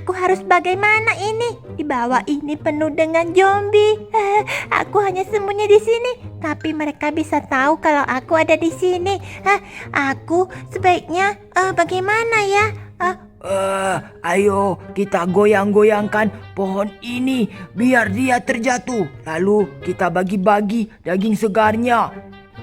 aku harus bagaimana ini? Di bawah ini penuh dengan zombie. Aku hanya sembunyi di sini, tapi mereka bisa tahu kalau aku ada di sini. Aku sebaiknya bagaimana ya? Ayo kita goyang-goyangkan pohon ini biar dia terjatuh. Lalu kita bagi-bagi daging segarnya.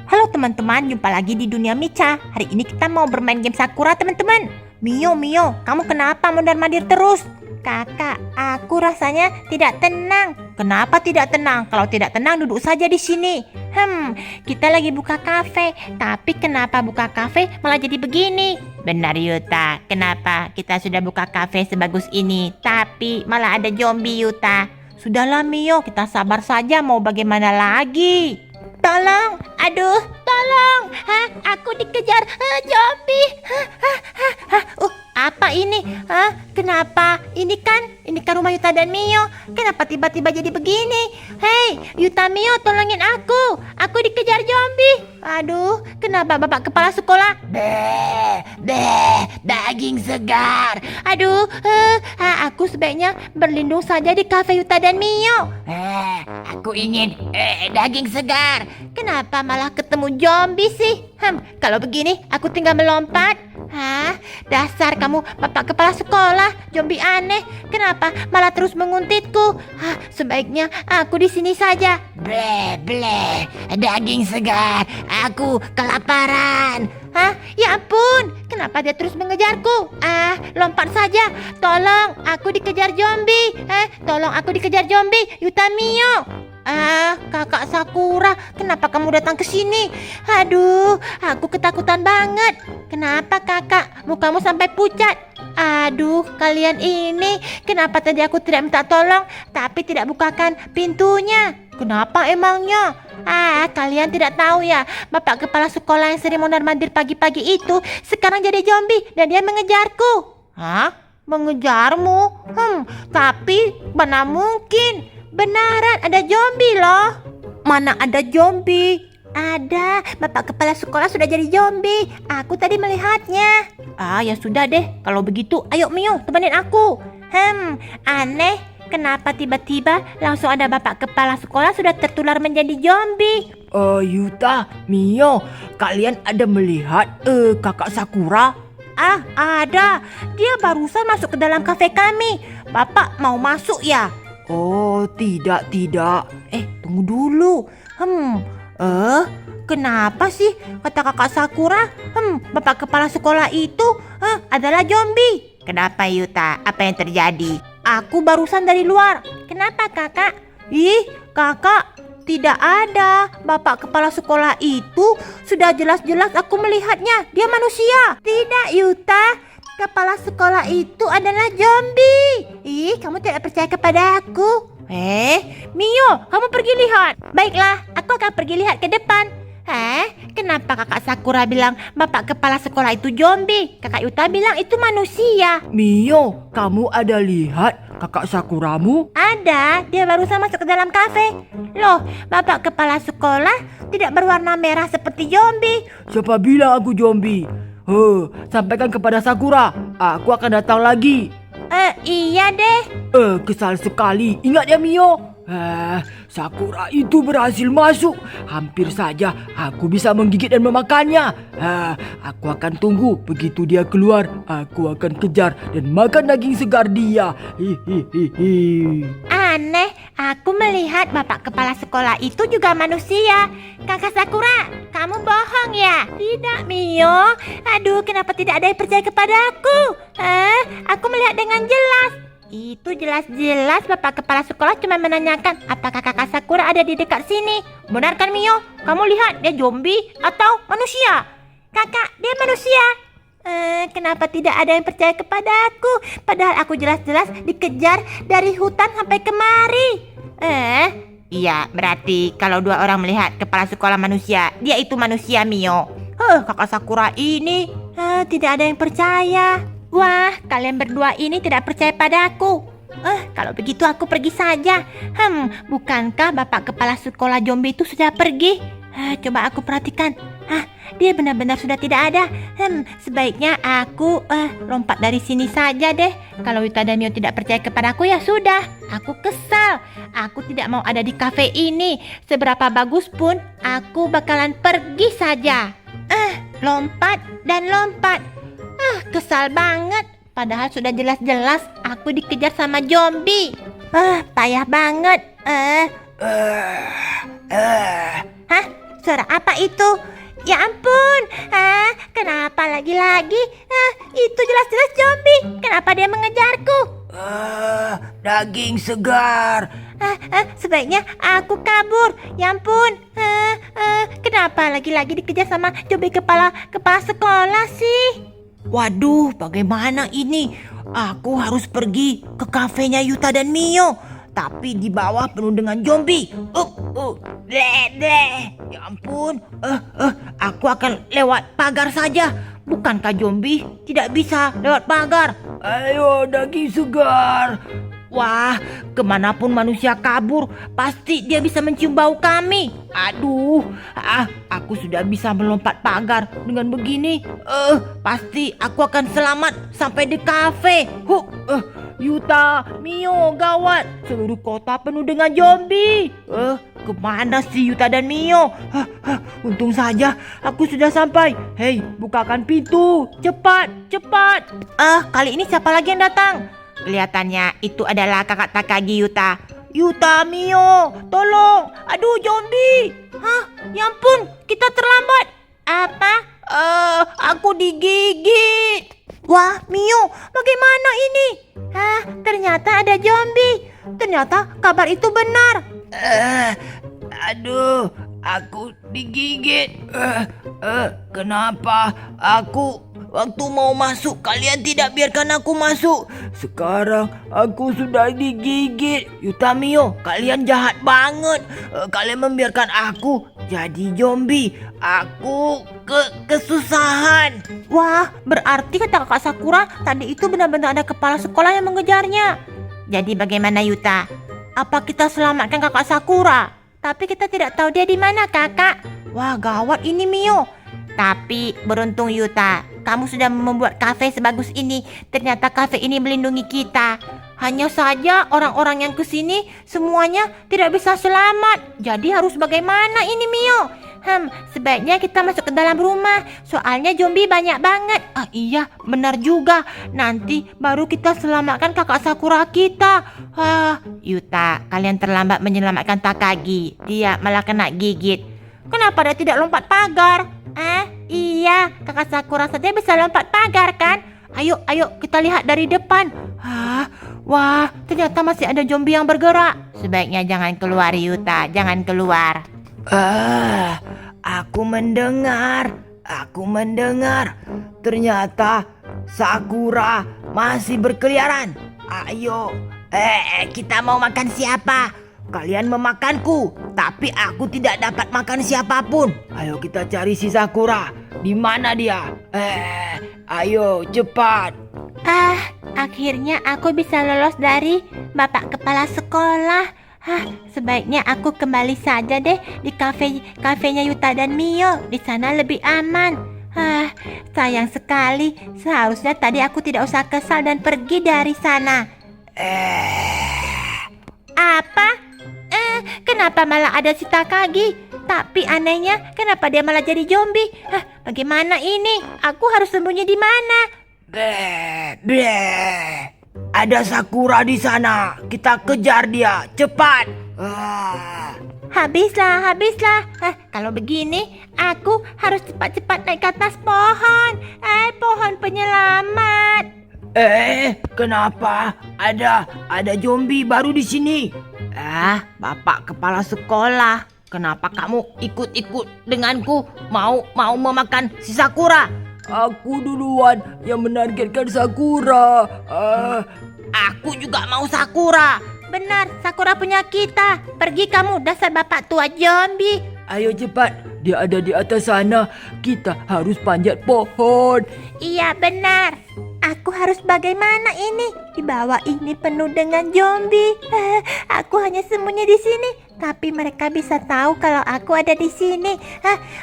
Halo teman-teman, jumpa lagi di Dunia Mica. Hari ini kita mau bermain game Sakura teman-teman. Mio, kamu kenapa mondar-mandir terus? Kakak, aku rasanya tidak tenang. Kenapa tidak tenang? Kalau tidak tenang duduk saja di sini. Kita lagi buka kafe. Tapi kenapa buka kafe malah jadi begini? Benar Yuta, kenapa kita sudah buka kafe sebagus ini tapi malah ada zombie Yuta? Sudahlah Mio, kita sabar saja, mau bagaimana lagi? Tolong, aduh, tolong. Aku dikejar zombie. Apa ini? Kenapa? Ini kan rumah Yuta dan Mio. Kenapa tiba-tiba jadi begini? Hei, Yuta Mio, tolongin aku. Aku dikejar zombie. Aduh, kenapa Bapak Kepala Sekolah? Daging segar. Aduh, aku sebaiknya berlindung saja di kafe Yuta dan Mio. Aku ingin daging segar. Kenapa malah ketemu zombie sih? Kalau begini aku tinggal melompat. Dasar kamu Bapak Kepala Sekolah, zombie aneh. Kenapa malah terus menguntitku? Sebaiknya aku di sini saja. Daging segar. Aku kelaparan. Ya ampun, kenapa dia terus mengejarku? Lompat saja. Tolong, aku dikejar zombie. Tolong aku dikejar zombie. Yuta Mio. Kakak Sakura, kenapa kamu datang ke sini? Aduh, aku ketakutan banget. Kenapa kakak? Mukamu sampai pucat. Aduh, kalian ini, kenapa tadi aku tidak minta tolong, tapi tidak bukakan pintunya? Kenapa emangnya? Kalian tidak tahu ya, Bapak Kepala Sekolah yang sering mondar-mandir pagi-pagi itu sekarang jadi zombie dan dia mengejarku. Mengejarmu? Tapi mana mungkin? Benaran ada zombie loh. Mana ada zombie? Ada, Bapak Kepala Sekolah sudah jadi zombie. Aku tadi melihatnya. Ya sudah deh, kalau begitu ayo Mio, temenin aku. Aneh, kenapa tiba-tiba langsung ada Bapak Kepala Sekolah sudah tertular menjadi zombie? Yuta, Mio, kalian ada melihat kakak Sakura? Ada. Dia barusan masuk ke dalam kafe kami. Bapak mau masuk ya? Oh, tidak. Tunggu dulu. Kenapa sih kata kakak Sakura? Bapak Kepala Sekolah itu adalah zombie. Kenapa Yuta? Apa yang terjadi? Aku barusan dari luar. Kenapa kakak? Kakak, tidak ada. Bapak Kepala Sekolah itu sudah jelas-jelas aku melihatnya. Dia manusia. Tidak Yuta, Kepala Sekolah itu adalah zombie. Kamu tidak percaya kepada aku? Mio, kamu pergi lihat. Baiklah, aku akan pergi lihat ke depan. Kenapa kakak Sakura bilang Bapak Kepala Sekolah itu zombie? Kakak Yuta bilang itu manusia. Mio, kamu ada lihat kakak Sakuramu? Ada, dia barusan masuk ke dalam kafe. Loh, Bapak Kepala Sekolah tidak berwarna merah seperti zombie. Siapa bilang aku zombie? Sampaikan kepada Sakura. Aku akan datang lagi. Iya deh. Kesal sekali. Ingat ya Mio. Sakura itu berhasil masuk. Hampir saja aku bisa menggigit dan memakannya. Aku akan tunggu. Begitu dia keluar, aku akan kejar dan makan daging segar dia. Aneh, aku melihat Bapak Kepala Sekolah itu juga manusia. Kakak Sakura, kamu bohong ya? Tidak Mio. Aduh, kenapa tidak ada yang percaya kepada aku? Aku melihat dengan jelas. Itu jelas-jelas Bapak Kepala Sekolah cuma menanyakan apakah kakak Sakura ada di dekat sini. Benar kan Mio? Kamu lihat dia zombie atau manusia? Kakak, dia manusia. Kenapa tidak ada yang percaya kepada aku? Padahal aku jelas-jelas dikejar dari hutan sampai kemari. Iya, berarti kalau dua orang melihat kepala sekolah manusia, dia itu manusia Mio. Kakak Sakura ini tidak ada yang percaya. Wah, kalian berdua ini tidak percaya padaku. Kalau begitu aku pergi saja. Bukankah Bapak Kepala Sekolah zombie itu sudah pergi? Coba aku perhatikan. Dia benar-benar sudah tidak ada. Sebaiknya aku lompat dari sini saja deh. Kalau Yuta dan Mio tidak percaya kepadaku, ya sudah. Aku kesal. Aku tidak mau ada di kafe ini. Seberapa bagus pun, aku bakalan pergi saja. Lompat dan lompat. Kesal banget. Padahal sudah jelas-jelas aku dikejar sama zombie. Payah banget. Hah? Suara apa itu? Ya ampun. Kenapa lagi-lagi? Itu jelas-jelas zombie. Kenapa dia mengejarku? Daging segar. Sebaiknya aku kabur. Ya ampun. Kenapa lagi-lagi dikejar sama zombie kepala sekolah sih? Waduh, bagaimana ini? Aku harus pergi ke kafenya Yuta dan Mio. Tapi di bawah penuh dengan zombie. Ya ampun. Aku akan lewat pagar saja. Bukankah zombie tidak bisa lewat pagar? Ayo, daging segar. Wah, kemanapun manusia kabur, pasti dia bisa mencium bau kami. Aduh, aku sudah bisa melompat pagar. Dengan begini, pasti aku akan selamat sampai di kafe. Yuta, Mio, gawat. Seluruh kota penuh dengan zombie. Kemana sih Yuta dan Mio? Untung saja aku sudah sampai. Hei, bukakan pintu. Cepat, cepat. Kali ini siapa lagi yang datang? Kelihatannya itu adalah kakak Takagi Yuta. Yuta, Mio, tolong. Aduh, zombie. Ya ampun, kita terlambat. Apa? Aku digigit. Wah, Mio, bagaimana ini? Ternyata ada zombie. Ternyata kabar itu benar. Aduh, aku digigit. Kenapa aku waktu mau masuk kalian tidak biarkan aku masuk? Sekarang aku sudah digigit. Yuta, Mio, kalian jahat banget. Kalian membiarkan aku jadi zombie. Aku kesusahan. Wah, berarti kata kakak Sakura tadi itu benar-benar ada kepala sekolah yang mengejarnya. Jadi bagaimana Yuta? Apa kita selamatkan kakak Sakura? Tapi kita tidak tahu dia di mana, kakak. Wah, gawat ini, Mio. Tapi beruntung Yuta, kamu sudah membuat kafe sebagus ini. Ternyata kafe ini melindungi kita. Hanya saja orang-orang yang kesini semuanya tidak bisa selamat. Jadi harus bagaimana ini, Mio? Sebaiknya kita masuk ke dalam rumah. Soalnya zombie banyak banget. Iya, benar juga. Nanti baru kita selamatkan kakak Sakura kita. Yuta, kalian terlambat menyelamatkan Takagi. Dia malah kena gigit. Kenapa dia tidak lompat pagar? Iya, kakak Sakura saja bisa lompat pagar kan? Ayo, kita lihat dari depan. Wah, ternyata masih ada zombie yang bergerak. Sebaiknya jangan keluar, Yuta. Jangan keluar. Aku mendengar. Ternyata Sakura masih berkeliaran. Ayo, kita mau makan siapa? Kalian memakanku, tapi aku tidak dapat makan siapapun. Ayo kita cari si Sakura. Di mana dia? Ayo cepat. Akhirnya aku bisa lolos dari bapak kepala sekolah. Sebaiknya aku kembali saja deh di kafenya Yuta dan Mio. Di sana lebih aman. Sayang sekali. Seharusnya tadi aku tidak usah kesal dan pergi dari sana. Apa? Kenapa malah ada si Takagi? Tapi anehnya, kenapa dia malah jadi zombie? Bagaimana ini? Aku harus sembunyi di mana? Ada Sakura di sana. Kita kejar dia. Cepat. Habislah. Kalau begini, aku harus cepat-cepat naik ke atas pohon. Pohon penyelamat. Kenapa? Ada zombie baru di sini. Bapak kepala sekolah. Kenapa kamu ikut-ikut denganku? Mau memakan si Sakura? Aku duluan yang menargetkan Sakura. Aku juga mau Sakura. Benar, Sakura punya kita. Pergi kamu, dasar bapak tua zombie. Ayo cepat, dia ada di atas sana. Kita harus panjat pohon. Iya benar. aku harus bagaimana ini? Di bawah ini penuh dengan zombie. Aku hanya sembunyi di sini, tapi mereka bisa tahu kalau aku ada di sini.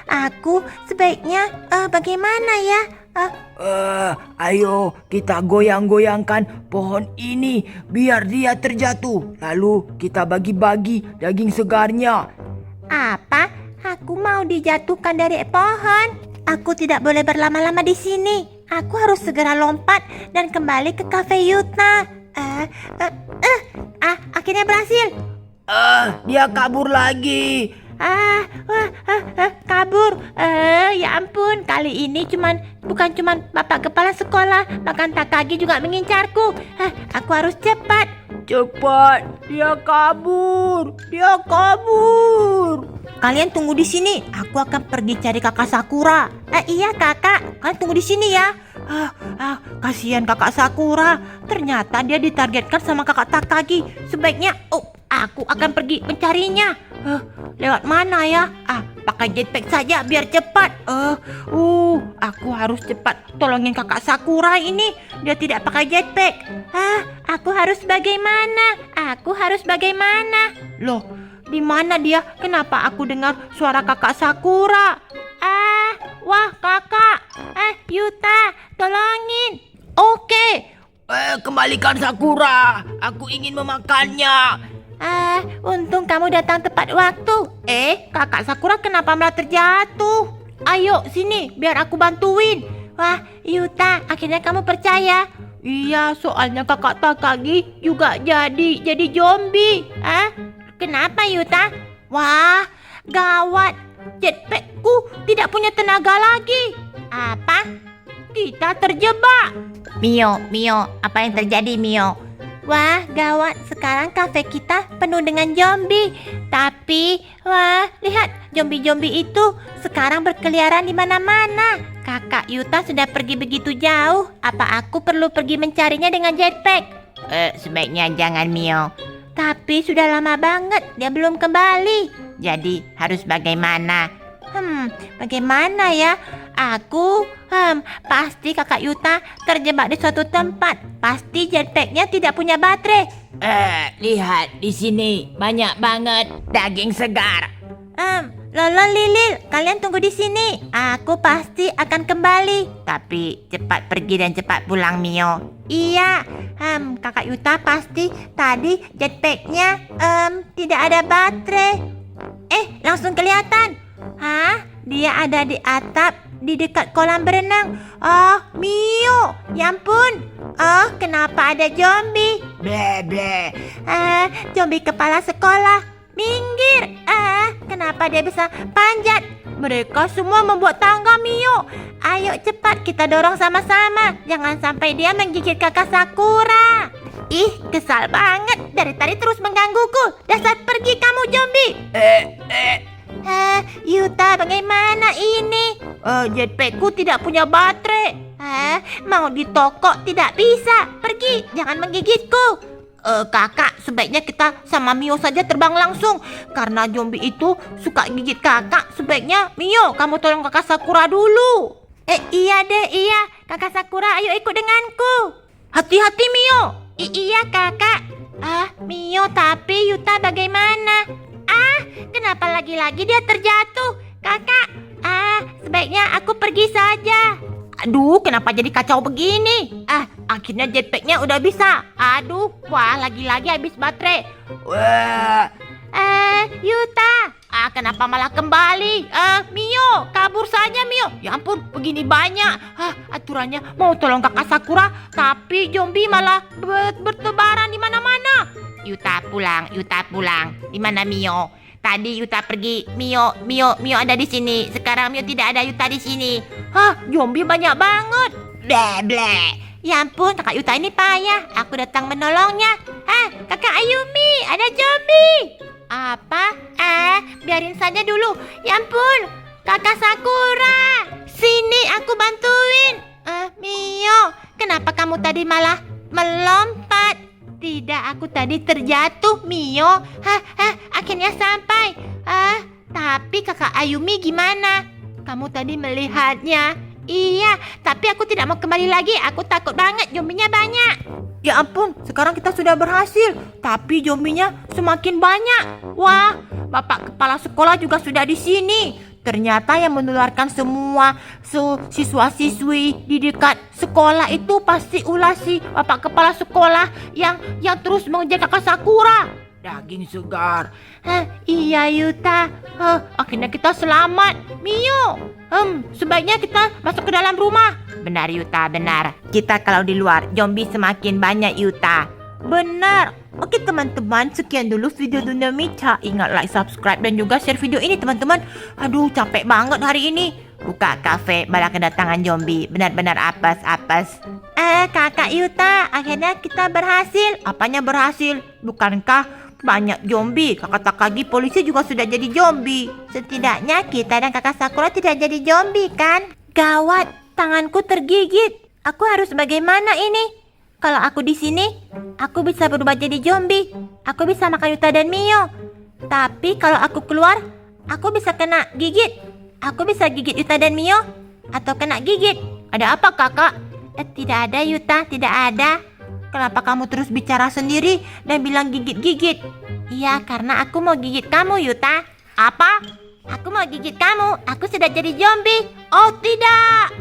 Aku sebaiknya bagaimana ya? Ayo kita goyang-goyangkan pohon ini biar dia terjatuh. Lalu kita bagi-bagi daging segarnya. Apa? Aku mau dijatuhkan dari pohon. Aku tidak boleh berlama-lama di sini. Aku harus segera lompat dan kembali ke cafe Yuta. Akhirnya berhasil. Dia kabur lagi. Kabur. Ya ampun, kali ini bukan cuman bapak kepala sekolah, bahkan Takagi juga mengincarku. Aku harus cepat. Cepat, dia kabur. Dia kabur. Kalian tunggu di sini. Aku akan pergi cari kakak Sakura. Iya kakak, kalian tunggu di sini ya. Kasihan kakak Sakura. Ternyata dia ditargetkan sama kakak Takagi. Sebaiknya, aku akan pergi mencarinya. Lewat mana ya? Pakai jetpack saja biar cepat. Aku harus cepat tolongin kakak Sakura ini. Dia tidak pakai jetpack. Aku harus bagaimana? Loh, di mana dia? Kenapa aku dengar suara kakak Sakura? Wah kakak. Yuta, tolongin. Oke. Kembalikan Sakura. Aku ingin memakannya. Untung kamu datang tepat waktu. Kakak Sakura kenapa malah terjatuh? Ayo sini biar aku bantuin. Wah, Yuta, akhirnya kamu percaya? Iya, soalnya kakak Takagi juga jadi zombie. Kenapa Yuta? Wah, gawat. Jetpackku tidak punya tenaga lagi. Apa? Kita terjebak. Mio, apa yang terjadi Mio? Wah, gawat. Sekarang kafe kita penuh dengan zombie. Tapi, lihat, zombie-zombie itu sekarang berkeliaran di mana-mana. Kakak Yuta sudah pergi begitu jauh. Apa aku perlu pergi mencarinya dengan jetpack? Sebaiknya jangan, Mio. Tapi sudah lama banget dia belum kembali. Jadi harus bagaimana? Bagaimana ya? Aku pasti kakak Yuta terjebak di suatu tempat. Pasti jetpacknya tidak punya baterai. Lihat di sini banyak banget daging segar. Lolo Lilil, kalian tunggu di sini. Aku pasti akan kembali. Tapi cepat pergi dan cepat pulang Mio. Iya, kakak Yuta pasti tadi jetpacknya tidak ada baterai. Langsung kelihatan. Dia ada di atap di dekat kolam berenang. Mio, ya ampun. Kenapa ada zombie? Ble. Zombie kepala sekolah. Minggir. Kenapa dia bisa panjat? Mereka semua membuat tangga Mio. Ayo cepat kita dorong sama-sama. Jangan sampai dia menggigit kakak Sakura. Kesal banget. Dari tadi terus menggangguku. Dasar pergi kamu zombie. Yuta, bagaimana ini? Jetpackku tidak punya baterai. Mau di toko tidak bisa. Pergi, jangan menggigitku. Kakak, sebaiknya kita sama Mio saja terbang langsung. Karena zombie itu suka gigit kakak. Sebaiknya Mio, kamu tolong kakak Sakura dulu. Iya deh, iya. Kakak Sakura, ayo ikut denganku. Hati-hati Mio. Iya kakak. Mio, tapi Yuta bagaimana? Kenapa lagi-lagi dia terjatuh? Kakak, sebaiknya aku pergi saja. Aduh, kenapa jadi kacau begini? Akhirnya jetpacknya udah bisa. Aduh, lagi-lagi habis baterai. Yuta, kenapa malah kembali? Mio, kabur saja Mio. Ya ampun, begini banyak. Aturannya mau tolong kakak Sakura, tapi zombie malah bertebaran di mana-mana. Yuta pulang. Di mana Mio? Tadi Yuta pergi. Mio ada di sini. Sekarang Mio tidak ada, Yuta di sini. Zombie banyak banget. Ble. Ya ampun, kakak Yuta ini payah. Aku datang menolongnya. Kakak Ayumi, ada zombie. Apa? Biarin saja dulu. Ya ampun, kakak Sakura. Sini aku bantuin. Mio, kenapa kamu tadi malah melompat? Tidak, aku tadi terjatuh, Mio. Akhirnya sampai. Tapi kakak Ayumi gimana? Kamu tadi melihatnya. Iya, tapi aku tidak mau kembali lagi. Aku takut banget, zombinya banyak. Ya ampun, sekarang kita sudah berhasil, tapi zombinya semakin banyak. Wah, Bapak Kepala Sekolah juga sudah di sini. Ternyata yang menularkan semua siswa-siswi di dekat sekolah itu pasti ulah si Bapak Kepala Sekolah yang terus mengejar Kakak Sakura. Daging segar. Iya Yuta. Akhirnya kita selamat. Mio, sebaiknya kita masuk ke dalam rumah. Benar Yuta, benar. Kita kalau di luar, zombie semakin banyak Yuta. Benar. Oke teman-teman, sekian dulu video Dunia Mica. Ingat like, subscribe dan juga share video ini teman-teman. Aduh, capek banget hari ini. Buka kafe, malah kedatangan zombie. Benar-benar apes. Kakak Yuta, akhirnya kita berhasil. Apanya berhasil? Bukankah banyak zombie? Kata Takagi polisi juga sudah jadi zombie. Setidaknya kita dan Kakak Sakura tidak jadi zombie kan? Gawat, tanganku tergigit. Aku harus bagaimana ini? Kalau aku di sini, aku bisa berubah jadi zombie. Aku bisa makan Yuta dan Mio. Tapi kalau aku keluar, aku bisa kena gigit. Aku bisa gigit Yuta dan Mio atau kena gigit. Ada apa kakak? Tidak ada Yuta, tidak ada. Kenapa kamu terus bicara sendiri dan bilang gigit-gigit? Iya, karena aku mau gigit kamu Yuta. Apa? Aku mau gigit kamu. Aku sudah jadi zombie. Oh tidak.